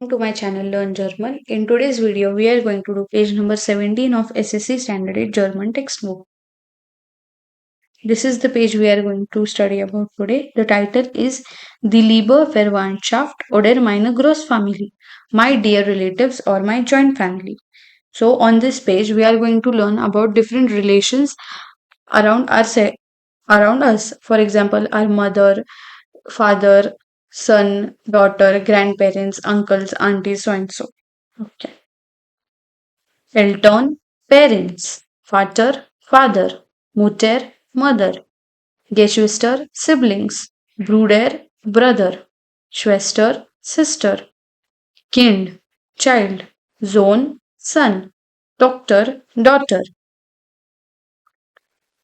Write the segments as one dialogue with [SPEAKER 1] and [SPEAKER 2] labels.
[SPEAKER 1] To my channel Learn German. In today's video, we are going to do page number 17 of SSC Standard 8 German textbook. This is the page we are going to study about today. The title is Die liebe Verwandtschaft oder meine Großfamilie, my dear relatives or my joint family. So on this page, we are going to learn about different relations around around us. For example, our mother, father, son, daughter, grandparents, uncles, aunties, so and so. Okay. Eltern, parents. Vater, father. Mutter, mother. Geschwister, siblings. Bruder, brother. Schwester, sister. Kind, child. Sohn, son. Tochter, daughter.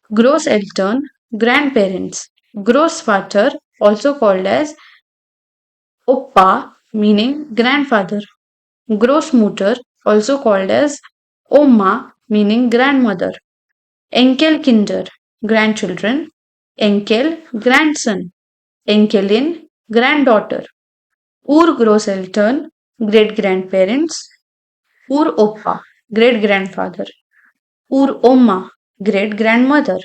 [SPEAKER 1] Großeltern, grandparents. Großvater, also called as Oppa, meaning grandfather. Großmutter, also called as Oma, meaning grandmother. Enkelkinder, grandchildren. Enkel, grandson. Enkelin, granddaughter. Urgroßeltern, great grandparents. Uropa, great grandfather. Uroma, great grandmother.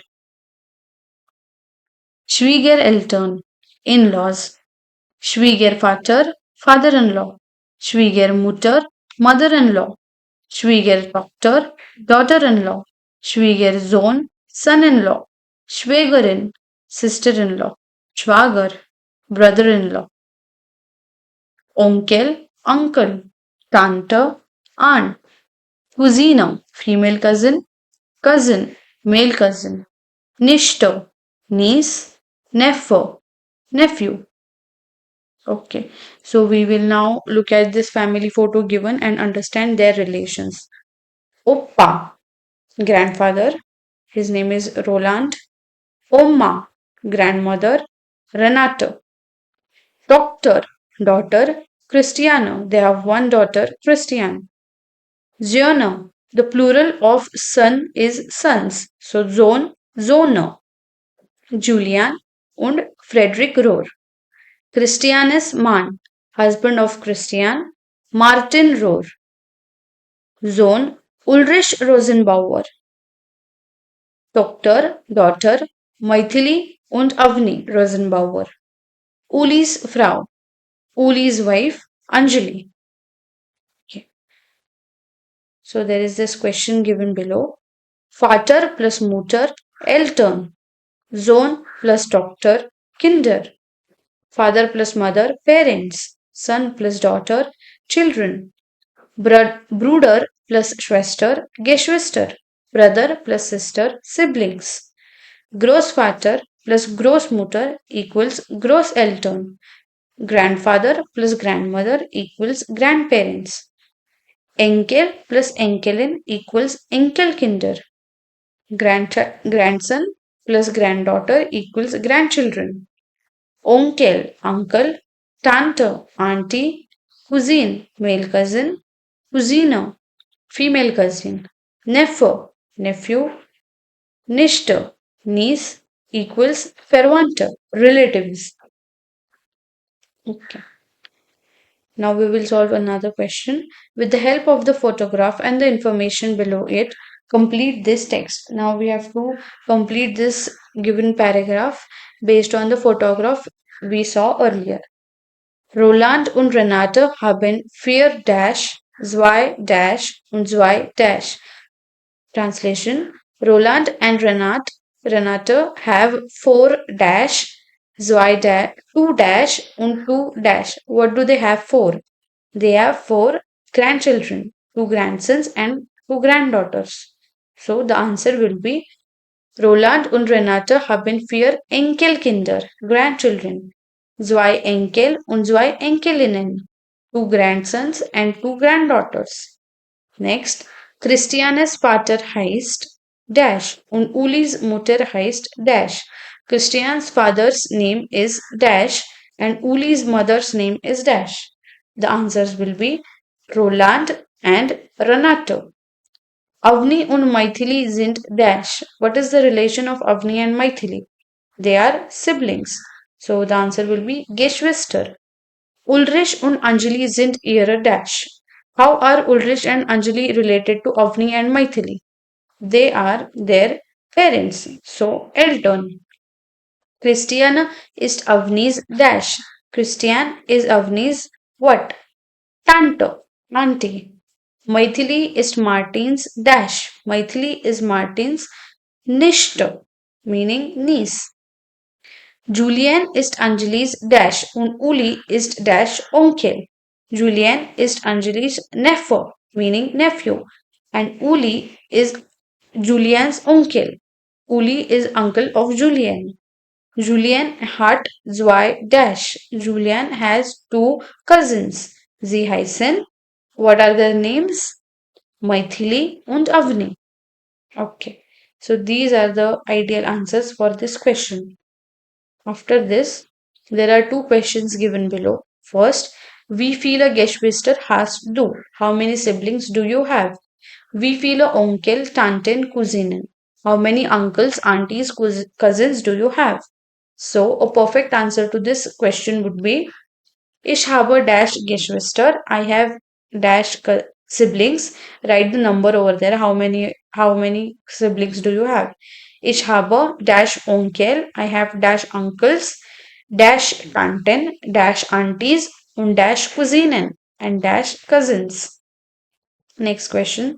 [SPEAKER 1] Schwiegereltern, in laws. Schwiegervater, father in law. Schwiegermutter, mother in law. Schwiegertochter, daughter in law. Schwiegersohn, son in law. Schwägerin, sister in law. Schwager, brother in law. Onkel, uncle. Tante, aunt. Cousina, female cousin. Cousin, male cousin. Nichte, niece. Nephew, nephew. Okay, so we will now look at this family photo given and understand their relations. Oppa, grandfather, his name is Roland. Oma, grandmother, Renate. Doctor, daughter, Christiana. They have one daughter, Christian. Ziona, the plural of son is sons. So Zone, Zona. Julian und Frederick Rohr. Christianes Mann, husband of Christian. Martin Rohr. Sohn Ulrich Rosenbauer. Tochter, daughter, Maithili und Avni Rosenbauer. Uli's Frau, Uli's wife, Anjali. Okay. So there is this question given below. Vater plus Mutter, Eltern. Sohn plus Tochter, Kinder. Father plus mother, parents. Son plus daughter, children. Bruder plus Schwester, Geschwister. Brother plus sister, siblings. Großvater plus Großmutter equals Großeltern. Grandfather plus grandmother equals grandparents. Enkel plus Enkelin equals Enkelkinder. Grandson plus granddaughter equals grandchildren. Onkel, uncle. Tante, auntie. Cousine, male cousin. Cousina, female cousin. Nephew. Nichte, niece equals Verwandte, relatives. Okay. Now we will solve another question. With the help of the photograph and the information below it, complete this text. Now we have to complete this given paragraph based on the photograph we saw earlier. Roland und Renate haben vier dash, zwei dash und zwei dash. Translation. Roland and Renate have 4 dash, zwei dash, 2 dash and 2 dash. What do they have for? They have 4 grandchildren, 2 grandsons and 2 granddaughters. So the answer will be Roland und Renate haben 4 Enkelkinder, grandchildren, zwei Enkel und zwei Enkelinnen, 2 grandsons and 2 granddaughters. Next, Christianes Vater heißt dash und Ulis Mutter heißt dash. Christian's father's name is dash and Uli's mother's name is dash. The answers will be Roland and Renato. Avni und Maithili sind dash. What is the relation of Avni and Maithili? They are siblings. So the answer will be Geschwister. Ulrich und Anjali sind ihre dash. How are Ulrich and Anjali related to Avni and Maithili? They are their parents. So, Elton. Christian is Avni's dash. Christian is Avni's what? Tanto, auntie. Maithili is Martin's dash. Maithili is Martin's nishto, meaning niece. Julian ist Anjali's dash und Uli ist dash onkel. Julian ist Anjali's nephew, meaning nephew, and Uli is Julian's uncle. Uli is uncle of Julian. Julian hat zwei dash. Julian has two cousins. Sie heißen. What are their names? Maithili and Avni. Okay. So these are the ideal answers for this question. After this, there are two questions given below. First, we feel a Geschwister hast du. How many siblings do you have? We feel a Onkel, Tanten, Cousinen. How many uncles, aunties, cousins do you have? So, a perfect answer to this question would be Ich habe dash Geschwister. I have dash siblings. Write the number over there. How many siblings do you have? Ich habe dash Onkel. I have dash uncles, dash Tanten, dash aunties, und dash Cousinen and dash cousins. Next question.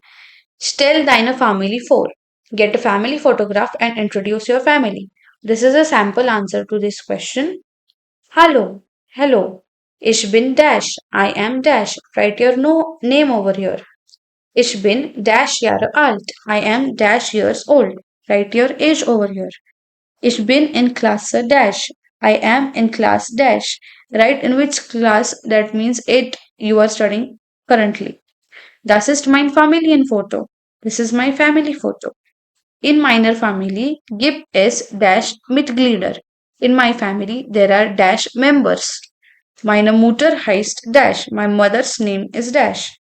[SPEAKER 1] Stell deine Family vor. Get a family photograph and introduce your family. This is a sample answer to this question. Hallo, hello. Ich bin Dash. I am Dash. Write your no name over here. Ich bin Dash Jahre alt. I am Dash years old. Write your age over here. Ich bin in Klasse Dash. I am in class Dash. Write in which class, that means it you are studying currently. Das ist mein Familienfoto. This is my family photo. In meiner Familie gibt es Dash Mitglieder. In my family there are Dash members. Meine Mutter heißt Dash. My mother's name is Dash.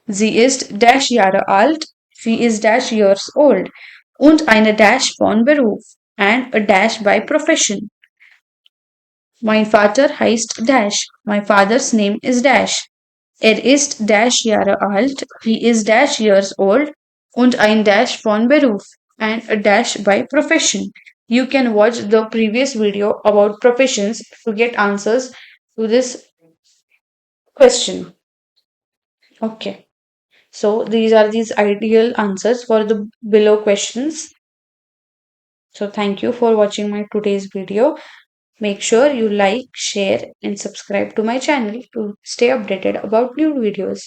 [SPEAKER 1] Sie ist Dash Jahre alt. She is Dash years old. Und eine Dash von Beruf. And a Dash by profession. Mein Vater heißt Dash. My father's name is Dash. Ist Dash Jahre alt. He is Dash years old. Und ein Dash von Beruf. And a Dash by profession. You can watch the previous video about professions to get answers to this question. Okay. So these are these ideal answers for the below questions. So thank you for watching my today's video. Make sure you like, share and subscribe to my channel to stay updated about new videos.